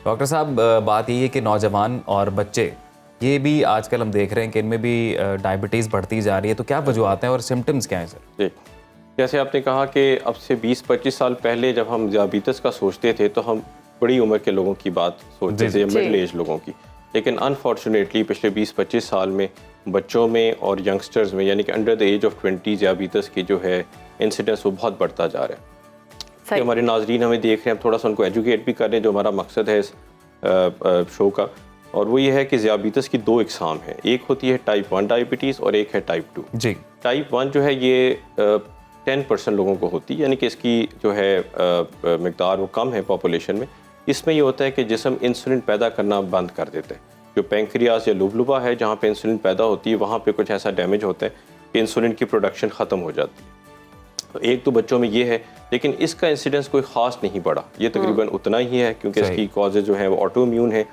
Doctor साहब, बात यही है कि नौजवान और बच्चे ये भी आजकल हम देख रहे हैं कि इनमें भी डायबिटीज़ बढ़ती जा रही है, तो क्या वजूहत हैं और सिम्टम्स क्या हैं सर? जी, जैसे आपने कहा कि अब से 20-25 साल पहले जब हम diabetes का सोचते थे तो हम बड़ी उम्र के लोगों की बात सोचते थे, मिडिल एज लोगों की। लेकिन अनफॉर्चुनेटली पिछले 20-25 साल में बच्चों में और यंगस्टर्स में यानी कि under the age of 20 diabetes की जो है इंसिडेंस वो बहुत बढ़ता जा रहा है। कि हमारे नाजरीन हमें देख रहे हैं, हम थोड़ा सा उनको एजुकेट भी कर रहे हैं, जो हमारा मकसद है इस शो का, और वो ये है कि ज़ियाबीतस की दो इकसाम हैं। एक होती है टाइप 1 डायबिटीज़ और एक है टाइप 2। जी, टाइप 1 जो है ये 10% लोगों को होती है, यानी कि इसकी जो है मिकदार वो कम है पॉपुलेशन में। इसमें ये होता है कि जिस्म इंसुलिन पैदा करना बंद कर देता है। जो पैंक्रियास या लुबलुबा है जहाँ पे इंसुलिन पैदा होती है, वहाँ पे कुछ ऐसा डैमेज होता है कि इंसुलिन की प्रोडक्शन ख़त्म हो जाती है। तो एक तो बच्चों में ये है, लेकिन इसका इंसिडेंस कोई ख़ास नहीं बढ़ा, ये तकरीबन उतना ही है क्योंकि इसकी कॉजेज जो है वो ऑटो इम्यून है।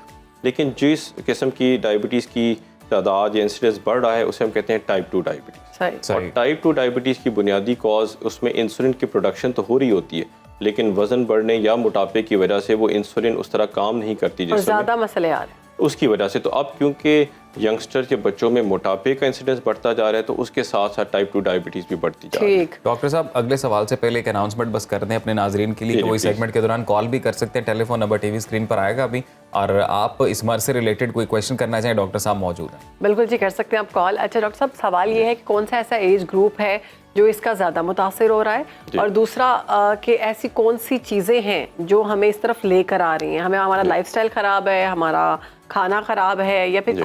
लेकिन जिस किस्म की डायबिटीज़ की तादाद या इंसिडेंस बढ़ रहा है उसे हम कहते हैं टाइप 2 डायबिटीज़। और टाइप 2 डायबिटीज़ की बुनियादी कॉज उसमें इंसुलिन की प्रोडक्शन तो हो रही होती है, लेकिन वज़न बढ़ने या मोटापे की वजह से वो इंसुलिन उस तरह काम नहीं करती जिसमें ज़्यादा मसले आ रहे हैं उसकी वजह से। तो अब क्योंकि यंगस्टर के बच्चों में मोटापे का इंसिडेंस बढ़ता जा रहा है तो उसके साथ साथ टाइप 2 डायबिटीज़ भी बढ़ती जा रही है। डॉक्टर साहब, अगले सवाल से पहले एक अनाउंसमेंट बस कर दें अपने नाजरीन के लिए कि वो इस सेगमेंट के दौरान कॉल भी कर सकते हैं। टेलीफोन नंबर टीवी स्क्रीन पर आएगा अभी, और आप इस मर्ज से रिलेटेड कोई क्वेश्चन करना चाहें, डॉक्टर साहब मौजूद हैं। बिल्कुल जी, कर सकते हैं आप कॉल। अच्छा डॉक्टर साहब, सवाल ये है कि कौन सा ऐसा एज ग्रुप है जो इसका ज़्यादा मुतासिर हो रहा है, और दूसरा कि ऐसी कौन सी चीज़ें हैं जो हमें इस तरफ लेकर आ रही हैं? हमें हमारा लाइफस्टाइल ख़राब है, हमारा खाना ख़राब है, या फिर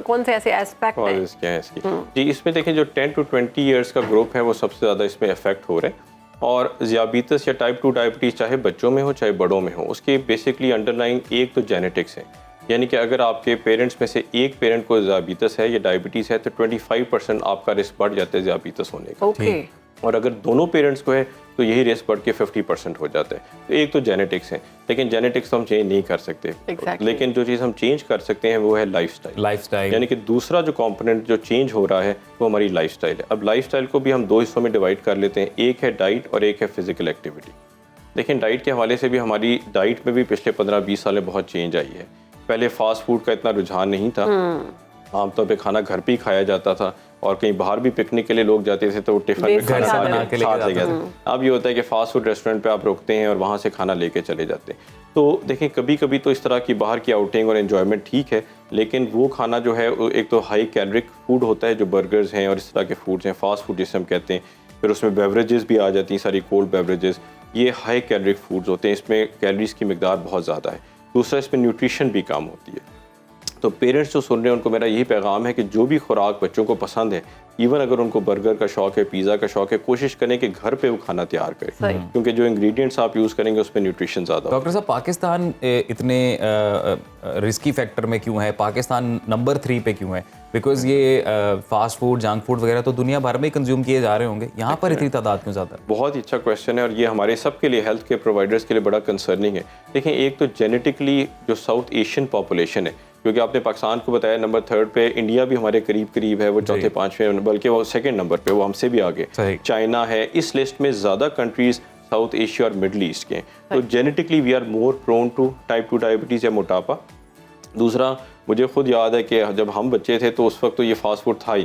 कौन से ऐसे एस्पेक्ट हैं इसकी? जी, इसमें देखें जो 10 to 20 ईयर्स का ग्रुप है वो सबसे ज़्यादा इसमें इफेक्ट हो रहे हैं। और ज़ियाबीतस या टाइप 2 डायबिटीज़ चाहे बच्चों में हो चाहे बड़ों में हो, उसके बेसिकली अंडरलाइन एक तो जेनेटिक्स है, यानी कि अगर आपके पेरेंट्स में से एक पेरेंट को ज़ियाबीतस है या डायबिटीज़ है तो 25% आपका रिस्क बढ़ जाता है ज़ियाबीतस होने का। और अगर दोनों पेरेंट्स को है तो यही रिस्क बढ़ के 50% हो जाता है। तो एक तो जेनेटिक्स है, लेकिन जेनेटिक्स तो हम चेंज नहीं कर सकते। लेकिन जो चीज़ हम चेंज कर सकते हैं वो है लाइफस्टाइल। यानी कि दूसरा जो कंपोनेंट जो चेंज हो रहा है वो हमारी लाइफस्टाइल है। अब लाइफस्टाइल को भी हम दो हिस्सों में डिवाइड कर लेते हैं, एक है डाइट और एक है फिजिकल एक्टिविटी। लेकिन डाइट के हवाले से भी हमारी डाइट में भी पिछले 15-20 साल में बहुत चेंज आई है। पहले फास्ट फूड का इतना रुझान नहीं था, आमतौर पे खाना घर पे ही खाया जाता था, और कहीं बाहर भी पिकनिक के लिए लोग जाते थे तो वो टिफिन में खाना साथ ले गया था। अब ये होता है कि फास्ट फूड रेस्टोरेंट पे आप रुकते हैं और वहाँ से खाना लेके चले जाते हैं। तो देखें, कभी कभी तो इस तरह की बाहर की आउटिंग और एंजॉयमेंट ठीक है, लेकिन वो खाना जो है एक तो हाई कैलोरिक फूड होता है, जो बर्गर्स हैं और इस तरह के फूड्स हैं, फास्ट फूड जिसे हम कहते हैं। फिर उसमें बेवरेजेस भी आ जाती हैं, सारी कोल्ड बेवरेजेस, ये हाई कैलोरिक फूड्स होते हैं, इसमें कैलोरीज की मिकदार बहुत ज़्यादा है। दूसरा, इसमें न्यूट्रिशन भी कम होती है। तो पेरेंट्स जो सुन रहे हैं उनको मेरा यही पैगाम है कि जो भी खुराक बच्चों को पसंद है, इवन अगर उनको बर्गर का शौक है, पिज़्ज़ा का शौक है, कोशिश करें कि घर पे वो खाना तैयार करें, क्योंकि जो इंग्रेडिएंट्स आप यूज़ करेंगे उसमें न्यूट्रिशन ज़्यादा। डॉक्टर साहब, पाकिस्तान इतने रिस्की फैक्टर में क्यों है? पाकिस्तान नंबर 3 पे क्यों है? बिकॉज ये फास्ट फूड, जंक फूड वगैरह तो दुनिया भर में कंज्यूम किए जा रहे होंगे, यहाँ पर इतनी तादाद क्यों ज़्यादा? बहुत ही अच्छा क्वेश्चन है, और ये हमारे सबके लिए, हेल्थ के प्रोवाइडर्स के लिए बड़ा कंसर्निंग है। देखिए, एक तो जेनेटिकली जो साउथ एशियन पॉपुलेशन है, क्योंकि आपने पाकिस्तान को बताया नंबर 3 पे, इंडिया भी हमारे करीब है, वो चौथे 5वें, बल्कि वो सेकंड नंबर पे, वो हमसे भी आगे चाइना है। इस लिस्ट में ज़्यादा कंट्रीज़ साउथ एशिया और मिडल ईस्ट के हैं। तो genetically we are more prone to type 2 diabetes या मोटापा। दूसरा, मुझे खुद याद है कि जब हम बच्चे थे तो उस वक्त तो ये फास्ट फूड था ही।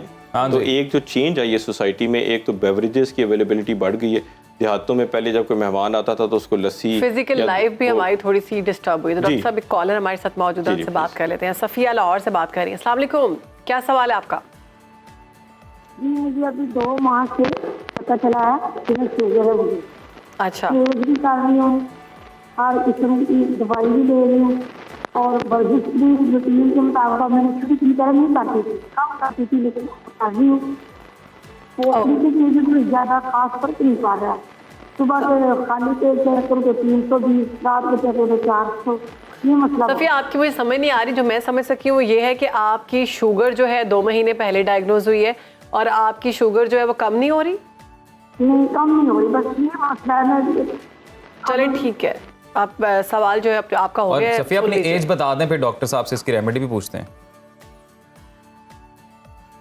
तो एक जो चेंज आई है सोसाइटी में, एक तो बेवरेजेस की अवेलेबिलिटी बढ़ गई है। देहातों में पहले जब कोई मेहमान आता था तो उसको लस्सी, फिजिकल लाइफ भी हमारी थोड़ी सी डिस्टर्ब हुई। तो डॉक्टर साहब, एक कॉलर हमारे साथ मौजूद है, उनसे बात कर लेते हैं। सफिया लाहौर से बात कर रही हैं। अस्सलाम वालेकुम, क्या सवाल है आपका? जी, मुझे अभी 2 माह से पता चला है कि मैं शुगर है मुझे। अच्छा, भी कर रही हूँ और किस्म की दवाई भी ले रही हूँ, और वर्जिश भी रूटीन के मुताबिक मैंने छोटी तरह नहीं करती थी, कम करती थी, लेकिन कर रही हूँ। वो ज़्यादा खास फर्क नहीं पड़ रहा है। सुबह से खाली पेट से करके 320, रात के चले 400, ये मतलब। सफिया, आपकी मुझे समझ नहीं आ रही। जो मैं समझ सकी हूँ ये है कि आपकी शुगर जो है 2 महीने पहले डायग्नोज हुई है, और आपकी शुगर जो है वो कम नहीं हो रही? नहीं, कम नहीं हो रही, बस ये मसला है। चले ठीक है, आप सवाल जो है आपका हो गया। सफिया, अपनी एज बता दें, फिर डॉक्टर साहब से इसकी रेमेडी भी पूछते हैं।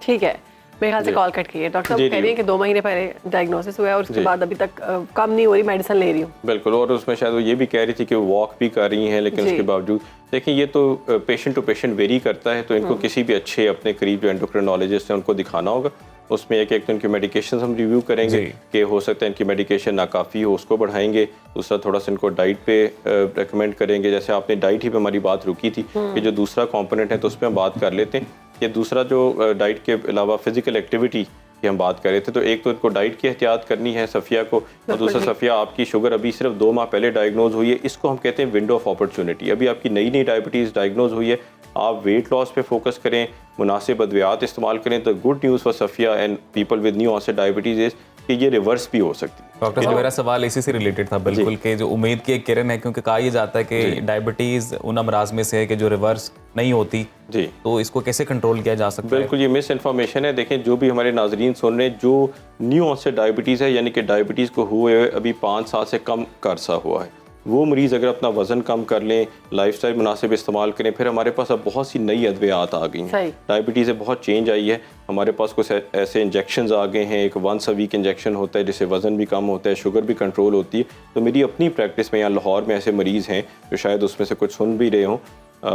ठीक है, मेरे ख्याल से कॉल कट की है। डॉक्टर साहब जी, कह रही हैं कि 2 महीने पहले डायग्नोसिस हुआ है और उसके जी। बाद अभी तक कम नहीं हो रही, मेडिसिन ले रही हूँ। बिल्कुल, और उसमें शायद वो ये भी कह रही थी कि वो वॉक भी कर रही हैं, लेकिन जी। उसके बावजूद देखिए ये तो पेशेंट टू पेशेंट वेरी करता है, तो इनको किसी भी अच्छे अपने करीब जो एंडोक्रिनोलॉजिस्ट हैं उनको दिखाना होगा। उसमें एक तो इनकी मेडिकेशन हम रिव्यू करेंगे जी। कि हो सकता है इनकी मेडिकेशन नाकाफ़ी हो, उसको बढ़ाएंगे। दूसरा थोड़ा सा इनको डाइट पे रेकमेंड करेंगे, जैसे आपने डाइट ही पे हमारी बात रुकी थी कि जो दूसरा कंपोनेंट है तो उस पर हम बात कर लेते हैं कि दूसरा जो डाइट के अलावा फिजिकल एक्टिविटी की हम बात कर रहे थे। तो एक तो इनको डाइट की एहतियात करनी है सफ़िया को, और दूसरा सफ़िया आपकी शुगर अभी सिर्फ 2 माह पहले डायग्नोज हुई है, इसको हम कहते हैं विंडो ऑफ अपॉर्चुनिटी। अभी आपकी नई नई डायबिटीज़ डायग्नोज हुई है, आप वेट लॉस पे फोकस करें, मुनासिब अद्वियात इस्तेमाल करें। तो good news for Safia and people with new onset diabetes is कि ये रिवर्स भी हो सकती है। डॉक्टर साहब मेरा सवाल इसी से रिलेटेड था बिल्कुल, कि जो उम्मीद की एक किरण है, क्योंकि कहा यह जाता है कि डायबिटीज़ उन अमराज में से है कि जो रिवर्स नहीं होती, जी तो इसको कैसे कंट्रोल किया जा सकता है? बिल्कुल, ये मिस इन्फॉर्मेशन है। देखें, जो भी हमारे नाजरीन सुन रहे हैं, जो न्यू ऑनसेट डायबिटीज़ है, यानी कि डायबिटीज़ को हुए अभी 5 साल से कम का अरसा हुआ है, वो मरीज़ अगर अपना वज़न कम कर लें, लाइफस्टाइल मुनासिब इस्तेमाल करें, फिर हमारे पास अब बहुत सी नई अद्वियात आ गई हैं। सही। डायबिटीज़ से बहुत चेंज आई है। हमारे पास कुछ ऐसे इंजेक्शंस आ गए हैं, एक 1 अ वीक इंजेक्शन होता है जिससे वज़न भी कम होता है, शुगर भी कंट्रोल होती है। तो मेरी अपनी प्रैक्टिस में यहाँ लाहौर में ऐसे मरीज़ हैं जो शायद उसमें से कुछ सुन भी रहे हों,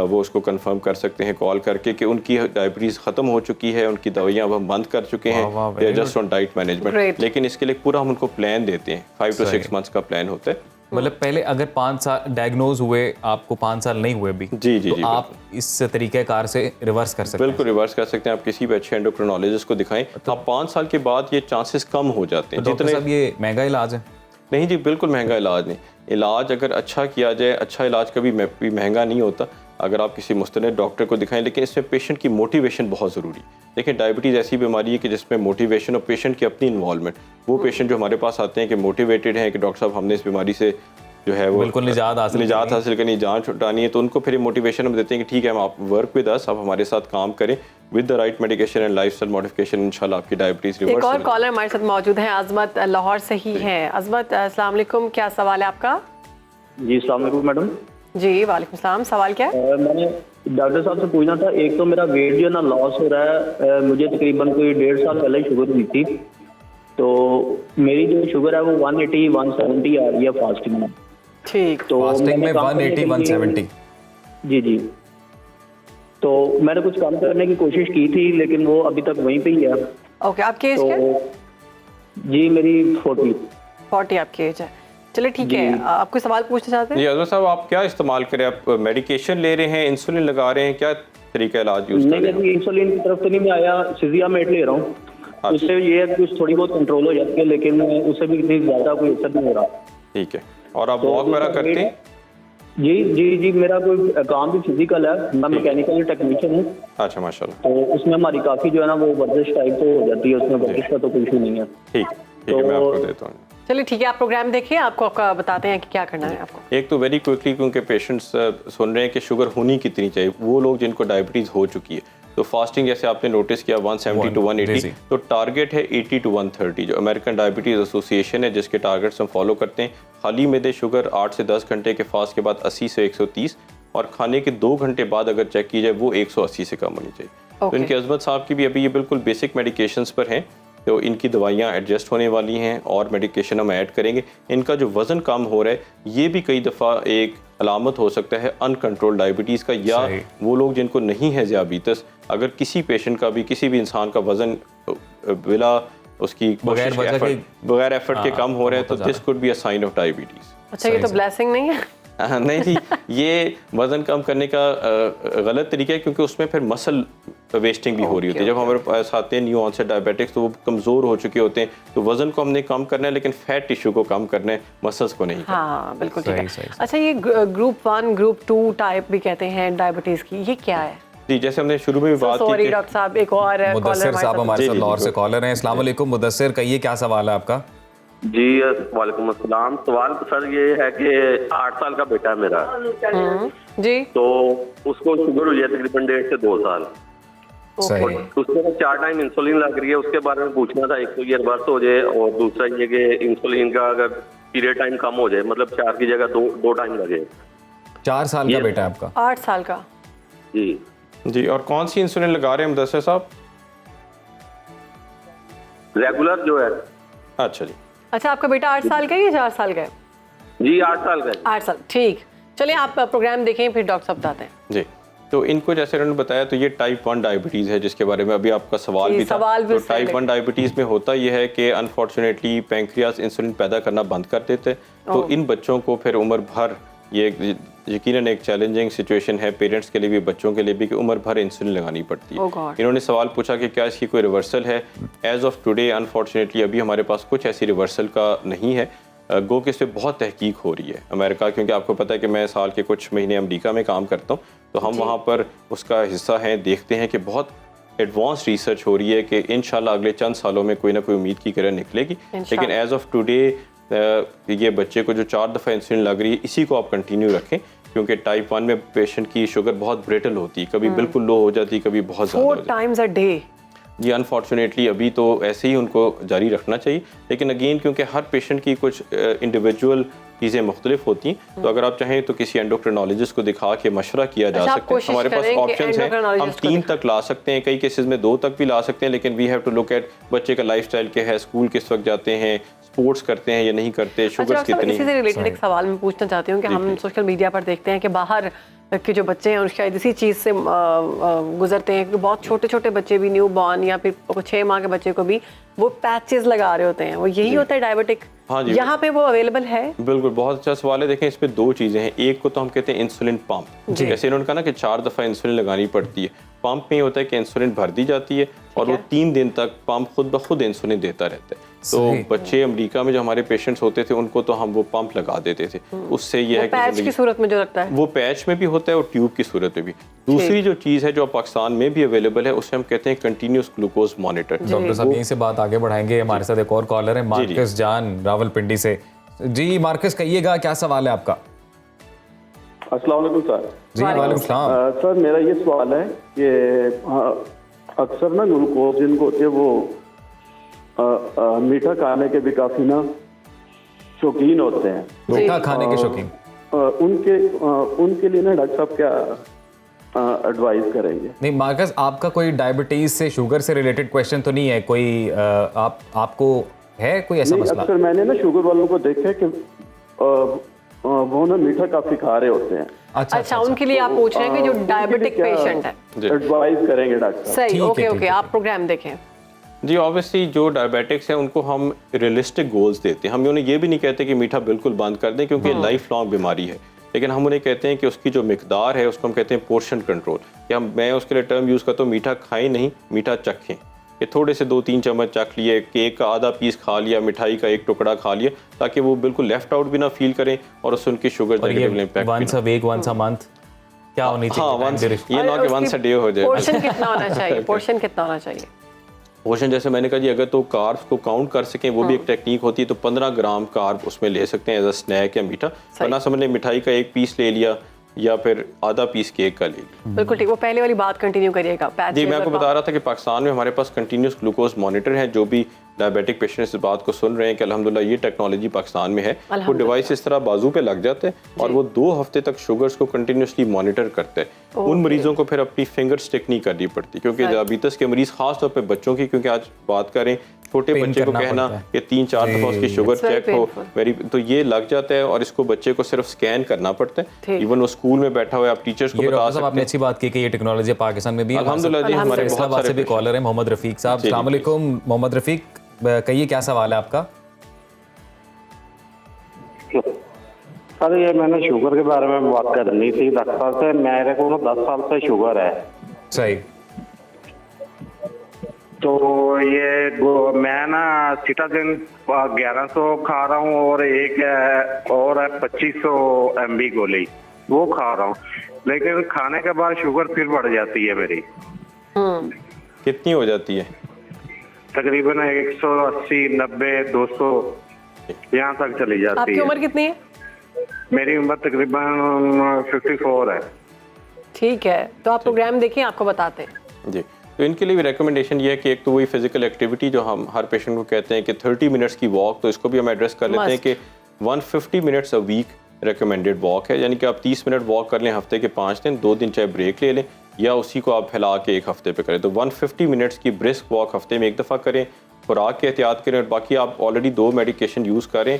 वो उसको कंफर्म कर सकते हैं कॉल करके कि उनकी डायबिटीज़ ख़त्म हो चुकी है, उनकी दवाइयाँ अब हम बंद कर चुके हैं, वाह, they are very just on diet management. Great. लेकिन इसके लिए पूरा हम उनको प्लान देते हैं, 5 to 6 सही। मंथ्स का प्लान होता है। मतलब पहले अगर 5 साल डायग्नोज हुए, आपको 5 साल नहीं हुए अभी, जी, जी, तो जी, आप इस तरीक़ेकार से रिवर्स कर सकते बिल्कुल रिवर्स कर सकते हैं। आप किसी भी अच्छे एंडोक्रिनोलॉजिस्ट को दिखाएं, तो आप 5 साल के बाद ये चांसेस कम हो जाते हैं। हैं। डॉक्टर साहब ये महंगा इलाज है? नहीं जी, बिल्कुल महंगा इलाज नहीं। इलाज अगर अच्छा किया जाए, अच्छा इलाज कभी भी महंगा नहीं होता अगर आप किसी मुस्तनद डॉक्टर को दिखाएं, लेकिन इसमें पेशेंट की मोटिवेशन बहुत ज़रूरी है। देखिए, डायबिटीज़ ऐसी बीमारी है कि जिसमें मोटिवेशन और पेशेंट की अपनी इन्वॉल्वमेंट, वो पेशेंट जो हमारे पास आते हैं कि मोटिवेटेड हैं कि डॉक्टर साहब हमने इस बीमारी से जो है वो बिल्कुल निजात हासिल करनी, जान छुटानी है, तो उनको फिर मोटिवेशन हम देते हैं कि ठीक है, हम आप वर्क विद अस, आप हमारे साथ काम करें with the right medication and lifestyle modification, इंशाल्लाह आपकी डायबिटीज़ एक रिवर्स और कॉलर हमारे साथ मौजूद है, अजमत लाहौर से ही है। अजमत, अस्सलाम वालेकुम, क्या सवाल है आपका? जी अस्सलाम वालेकुम मैडम। जी वालेकुम सलाम, सवाल क्या है? मैंने डॉक्टर साहब से पूछना था, एक तो मेरा वेट जो है ना लॉस हो रहा है। मुझे तकरीबन कोई 1.5 साल पहले शुगर हुई थी, तो मेरी जो शुगर है वो 180 170 आ रही है फास्टिंग में। ठीक। तो फास्टिंग में मैंने कम करने 180 के लिए- 170? जी जी, तो मैंने कुछ कम करने की कोशिश की थी, लेकिन वो अभी तक वहीं पे ही है। ओके, आपकी एज क्या है? तो जी मेरी 40। 40 आपकी एज है। चलिए ठीक है, आप कोई सवाल पूछना चाहते हैं? जी अजमत साहब, आप क्या इस्तेमाल करें? आप मेडिकेशन ले रहे हैं, इंसुलिन लगा रहे हैं, क्या तरीका इलाज यूज कर नहीं रहे हैं? नहीं, इंसुलिन की तरफ से नहीं मैं आया, सिजियामेट ले रहा हूँ। उससे ये है कि कुछ थोड़ी बहुत कंट्रोल हो जाती है, लेकिन उससे भी इतनी ज्यादा कोई असर नहीं हो रहा। ठीक है, और आप तो वॉक वगैरह करते हैं? जी जी जी, मेरा कोई काम भी फिजिकल है, मैं मैकेनिकल टेक्नीशियन हूँ। अच्छा, माशाल्लाह। तो उसमें हमारी काफी जो है ना वो वर्जिश टाइप तो हो जाती है, उसमें वर्जिश का तो कोई इशू नहीं है। ठीक है, मैं आपको देता हूँ। चलिए ठीक है, आप प्रोग्राम देखिए, आपको आपका बताते हैं कि क्या करना है आपको। एक तो वेरी क्विकली, क्योंकि पेशेंट्स सुन रहे हैं कि शुगर होनी कितनी चाहिए, वो लोग जिनको डायबिटीज़ हो चुकी है, तो फास्टिंग जैसे आपने नोटिस किया 170 to 180, जी। तो टारगेट है 80 to 130। जो अमेरिकन डायबिटीज़ एसोसिएशन है जिसके टारगेट्स हम फॉलो करते हैं, खाली मैदे शुगर 8 से 10 घंटे के फास्ट के बाद 80 से 130, और खाने के 2 घंटे बाद अगर चेक की जाए वो 180 से कम होनी चाहिए। तो Okay. इनके अजमत साहब की भी अभी ये बिल्कुल बेसिक मेडिकेशंस पर हैं, तो इनकी दवाइयाँ एडजस्ट होने वाली हैं और मेडिकेशन हम ऐड करेंगे। इनका जो वज़न कम हो रहा है, ये भी कई दफ़ा एक अलामत हो सकता है अनकंट्रोल डायबिटीज़ का, या सही। वो लोग जिनको नहीं है ज़ियाबीतस, अगर किसी पेशेंट का भी, किसी भी इंसान का वज़न बिला उसकी बगैर कोशिश वजह के- बगैर एफर्ट के हाँ, कम हो रहा है, तो होता this could be a sign of diabetes. अच्छा, ये तो सही। ब्लेसिंग नहीं है? नहीं जी, ये वज़न कम करने का गलत तरीका है, क्योंकि उसमें फिर मसल वेस्टिंग भी हो रही होती है। जब हमारे पास आते हैं न्यू ऑनसेट डायबिटिक्स, तो वो कमज़ोर हो चुके होते हैं, तो वज़न को हमने कम करना है, लेकिन फैट टिश्यू को कम करना है, मसल्स को नहीं। हाँ बिल्कुल ठीक है। सही। अच्छा, ये ग्रुप 1 ग्रुप 2 टाइप भी कहते हैं डायबिटीज की, ये क्या है? जी, जैसे हमने शुरू में भी बात की सॉरी कि डॉक्टर साहब, एक और कॉलर मुदस्सिर साहब हमारे जी, साथ जी, लाहौर जी, से कॉलर हैं। अस्सलाम वालेकुम मुदस्सिर, कहिए क्या सवाल है आपका? जी वालेकुम अस्सलाम। सवाल सर ये है कि 8 साल का बेटा है मेरा, जी। तो उसको शुगर हुई है तकरीबन 1.5 से 2 साल। सही। उसको 4 टाइम इंसुलिन लग रही है, उसके बारे में पूछना था। एक तो ये रिवर्स हो जाए, और दूसरा ये कि इंसुलिन का अगर पीरियड टाइम कम हो जाए, मतलब 4 की जगह 2 टाइम लगे। 4 साल का बेटा है आपका? 8 साल का। जी जी, और कौन सी इंसुलिन लगा रहे हैं मुदस्सिर साहब? रेगुलर जो है। अच्छा जी। अच्छा, आपका बेटा 8 साल का है या 4 साल का है? जी 8 साल का है। 8 साल, ठीक। चलिए आप प्रोग्राम देखें, फिर डॉक्टर साहब बताते हैं। जी, तो इनको जैसे उन्होंने बताया, तो ये टाइप 1 डायबिटीज़ है, जिसके बारे में अभी आपका सवाल जी, भी था। सवाल भी तो उससे टाइप 1 डायबिटीज़ में होता यह है कि अनफॉर्चुनेटली पैंक्रियाज इंसुलिन पैदा करना बंद कर देते हैं। तो इन बच्चों को फिर उम्र भर, ये यकीनन एक चैलेंजिंग सिचुएशन है पेरेंट्स के लिए भी, बच्चों के लिए भी, कि उम्र भर इंसुलिन लगानी पड़ती है। Oh God. इन्होंने सवाल पूछा कि क्या इसकी कोई रिवर्सल है। एज ऑफ टुडे अनफॉर्चुनेटली अभी हमारे पास कुछ ऐसी रिवर्सल का नहीं है। गो कि इस पर बहुत तहकीक हो रही है अमेरिका, क्योंकि आपको पता है कि मैं साल के कुछ महीने अमेरिका में काम करता हूँ, तो हम वहाँ पर उसका हिस्सा हैं, देखते हैं कि बहुत एडवांस रिसर्च हो रही है कि इंशाल्लाह अगले चंद सालों में कोई ना कोई उम्मीद की किरण निकलेगी। लेकिन एज ऑफ टुडे ये बच्चे को जो 4 दफ़ा इंसुलिन लग रही है, इसी को आप कंटिन्यू रखें, क्योंकि टाइप 1 में पेशेंट की शुगर बहुत ब्रिटल होती है, कभी बिल्कुल लो हो जाती है, कभी बहुत ज़्यादा हो 4 जाती है। Times a day. जी अनफॉर्चुनेटली अभी तो ऐसे ही उनको जारी रखना चाहिए, लेकिन अगेन क्योंकि हर पेशेंट की कुछ इंडिविजुअल चीज़ें मुख्तलिफ होती हैं, तो अगर आप चाहें तो किसी एंडोक्रिनोलॉजिस्ट को दिखा के मशवरा किया जा अच्छा, आप सकता है। कोशिश हमारे पास करें कि ऑप्शंस हैं, हम endocrinologist को 3 तक ला सकते हैं, कई केसेस में 2 तक भी ला सकते हैं, लेकिन we have to look at बच्चे का लाइफस्टाइल क्या है, स्कूल किस वक्त जाते हैं, स्पोर्ट्स करते हैं या नहीं करते, अच्छा शुगर्स डॉक्टर साहब, कितनी इसी से रिलेटेड एक सवाल मैं पूछना चाहती हूँ कि हम सोशल मीडिया पर देखते हैं कि बाहर के जो बच्चे हैं शायद इसी चीज़ से गुजरते हैं, क्योंकि बहुत छोटे छोटे बच्चे भी, न्यू बॉर्न या फिर 6 माह के बच्चे को भी वो पैचेस लगा रहे होते हैं, वो यही होता है डायबिटिक? हाँ जी, यहाँ पे वो अवेलेबल है? बिल्कुल, बहुत अच्छा सवाल है। देखें, इस पे 2 चीज़ें हैं। एक को तो हम कहते हैं इंसुलिन पंप, जैसे इन्होंने कहा ना कि 4 दफ़ा इंसुलिन लगानी पड़ती है। पंप में ये होता है कि इंसुलिन भर दी जाती है और वो 3 दिन तक पंप खुद ब खुद इंसुलिन देता रहता है। तो बच्चे अमेरिका में जो हमारे पेशेंट्स होते थे, उनको तो हम वो पंप लगा देते थे, उससे ये है पैच की सूरत में जो लगता है, वो पैच में भी होता है और ट्यूब की सूरत में भी। दूसरी जो चीज़ है जो पाकिस्तान में भी अवेलेबल है, उसे हम कहते हैं कंटिन्यूस ग्लूकोज मॉनिटर। डॉक्टर साहब यहीं से बात आगे बढ़ाएंगे, हमारे साथ एक और कॉलर है मार्कस जान रावलपिंडी से। जी मार्कस, कहिएगा क्या सवाल है आपका? अस्सलाम वालेकुम सर। जी वालेकुम सलाम। सर मेरा ये सवाल है कि अक्सर ना ग्लूकोज जिनको होते हैं वो मीठा खाने के भी काफी ना शौकीन होते हैं, मीठा खाने के शौकीन। उनके लिए ना डॉक्टर साहब क्या एडवाइस करेंगे? नहीं मार्कस, आपका कोई डायबिटीज से, शुगर से रिलेटेड क्वेश्चन तो नहीं है कोई? आपको है कोई ऐसा मसला? अक्सर मैंने ना शुगर वालों को देखा है कि वो ना मीठा काफी खा रहे होते हैं। अच्छा, उनके लिए आप पूछ रहे हैं कि जो डायबिटिक पेशेंट है, एडवाइस करेंगे डॉक्टर साहब? सही, ओके, आप प्रोग्राम देखें। जी ऑब्वियसली जो डायबिटिक्स हैं उनको हम रियलिस्टिक गोल्स देते हैं। हम उन्हें ये भी नहीं कहते कि मीठा बिल्कुल बंद कर दें, क्योंकि लाइफ लॉन्ग बीमारी है, लेकिन हम उन्हें कहते हैं कि उसकी जो मिकदार है उसको हम कहते हैं पोर्शन कंट्रोल, या मैं उसके लिए टर्म यूज़ करता हूँ मीठा खाएं नहीं, मीठा चखें। कि थोड़े से 2-3 चम्मच चख लिए, केक का आधा पीस खा लिया, मिठाई का 1 टुकड़ा खा लिया, ताकि वो बिल्कुल लेफ्ट आउट भी ना फील करें और उससे उनकी sugar negative impact. Once a week, once a month क्या होनी चाहिए? हाँ, वंस, ये ना कि वंस अ डे हो जाए। पोर्शन कितना होना चाहिए? पोर्शन कितना होना चाहिए? पोर्शन जैसे मैंने कहा जी, अगर तो कार्ब्स को काउंट कर सकें, वो भी एक टेक्निक होती है, तो 15 ग्राम कार्ब उसमें ले सकते हैं एज अ स्नैक या मीठा। वरना समझ लें मिठाई का 1 पीस ले लिया या फिर आधा पीस केक का ले लिया। बिल्कुल ठीक। वो पहले वाली बात कंटिन्यू करिएगा। जी मैं आपको बता रहा था कि पाकिस्तान में हमारे पास कंटिन्यूस ग्लूकोज मॉनिटर है। जो भी डायबिटिक पेशेंट्स इस बात को सुन रहे हैं कि अल्हम्दुलिल्लाह ये टेक्नोलॉजी पाकिस्तान में है, वो डिवाइस इस तरह बाजू पे लग जाते हैं और वो 2 हफ्ते तक शुगर्स को कंटिन्यूसली मॉनिटर करते हैं। उन मरीजों को फिर अपनी फिंगर स्टिक नहीं करनी पड़ती, क्योंकि डायबिटीज के मरीज खास तौर पे बच्चों की, क्योंकि आज बात करें छोटे बच्चे को कहना कि 3-4 दफा उसकी शुगर चेक हो, वेरी तो ये लग जाता है और इसको बच्चे को सिर्फ स्कैन करना पड़ता है। इवन वो स्कूल में बैठा हुआ है, आप टीचर्स को बता सकते हैं। आपने अच्छी बात की कि ये टेक्नोलॉजी पाकिस्तान में भी है। अल्हम्दुलिल्लाह जी, हमारे इस्लामाबाद से भी कॉलर है मोहम्मद रफीक साहब। अस्सलाम वालेकुम मोहम्मद रफीक, कहिए क्या सवाल है आपका? सर ये मैंने शुगर के बारे में बात करनी थी डॉक्टर से। मेरे को ना 10 साल से शुगर है। सही। तो ये मैं ना सिटाजिन 1100 खा रहा हूँ और एक और है 2500 mg गोली, वो खा रहा हूँ, लेकिन खाने के बाद शुगर फिर बढ़ जाती है मेरी। कितनी हो जाती है? तकरीबन 180, 90, 200 यहाँ तक चली जाती है। आपकी उम्र कितनी है? मेरी उम्र तकरीबन 54 है। ठीक है, तो आप प्रोग्राम देखिए, आपको बताते हैं। जी, तो इनके लिए भी रिकमेंडेशन ये है कि एक तो वही फिजिकल एक्टिविटी जो हम हर पेशेंट को कहते हैं कि 30 मिनट्स की वॉक, तो इसको भी हम एड्रेस कर लेते हैं कि 150 minutes a week recommended walk है, यानी कि आप 30 मिनट वॉक कर लें हफ्ते के 5 दिन, 2 दिन चाहे ब्रेक ले लें या उसी को आप फैला के 1 हफ्ते पे करें। तो 150 मिनट्स की ब्रिस्क वॉक हफ्ते में 1 दफ़ा करें, खुराक की एहतियात करें और बाकी आप ऑलरेडी 2 मेडिकेशन यूज़ करें,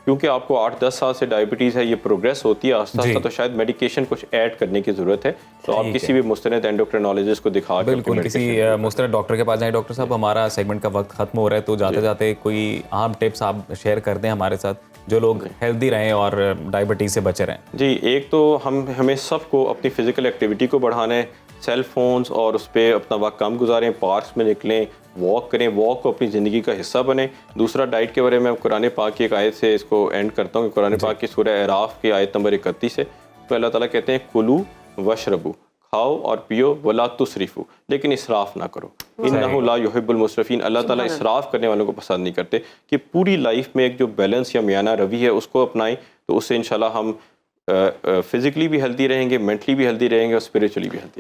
क्योंकि आपको 8-10 साल से डायबिटीज़ है, ये प्रोग्रेस होती है आस्ता आस्ता, तो शायद मेडिकेशन कुछ ऐड करने की ज़रूरत है। तो आप किसी भी मुस्तनद एंडोक्रिनोलॉजिस्ट को दिखा के बिल्कुल किसी मुस्तनद डॉक्टर के पास जाएं। डॉक्टर साहब, हमारा सेगमेंट का वक्त खत्म हो रहा है, तो जाते जाते कोई अहम टिप्स आप शेयर कर दें हमारे साथ, जो लोग हेल्दी रहें और डायबिटीज़ से बचे रहें। जी, एक तो हमें सबको अपनी फ़िज़िकल एक्टिविटी को बढ़ाना है, सेल फोन्स और उस पर अपना वक्त कम गुजारें, पार्क्स में निकलें, वॉक करें, वॉक को अपनी ज़िंदगी का हिस्सा बने। दूसरा, डाइट के बारे में मैं कुरान पाक की एक आयत से इसको एंड करता हूँ। कुरान पाक की सूरह अराफ की आयत नंबर 31 है, तो अल्लाह ताला कहते हैं कुलू वशरबू, खाओ और पियो, वला तुसरिफू, लेकिन इसराफ ना करो, इन्नहु ला युहिब्बुल मुसरफीन। अल्लाह ताला इसराफ करने वालों को पसंद नहीं करते। कि पूरी लाइफ में एक जो बैलेंस या मियाना रवि है उसको अपनाएं, तो उससे इंशाल्लाह हम फिज़िकली भी हेल्दी रहेंगे, मेंटली भी हेल्दी रहेंगे और स्पिरिचुअली भी हेल्दी।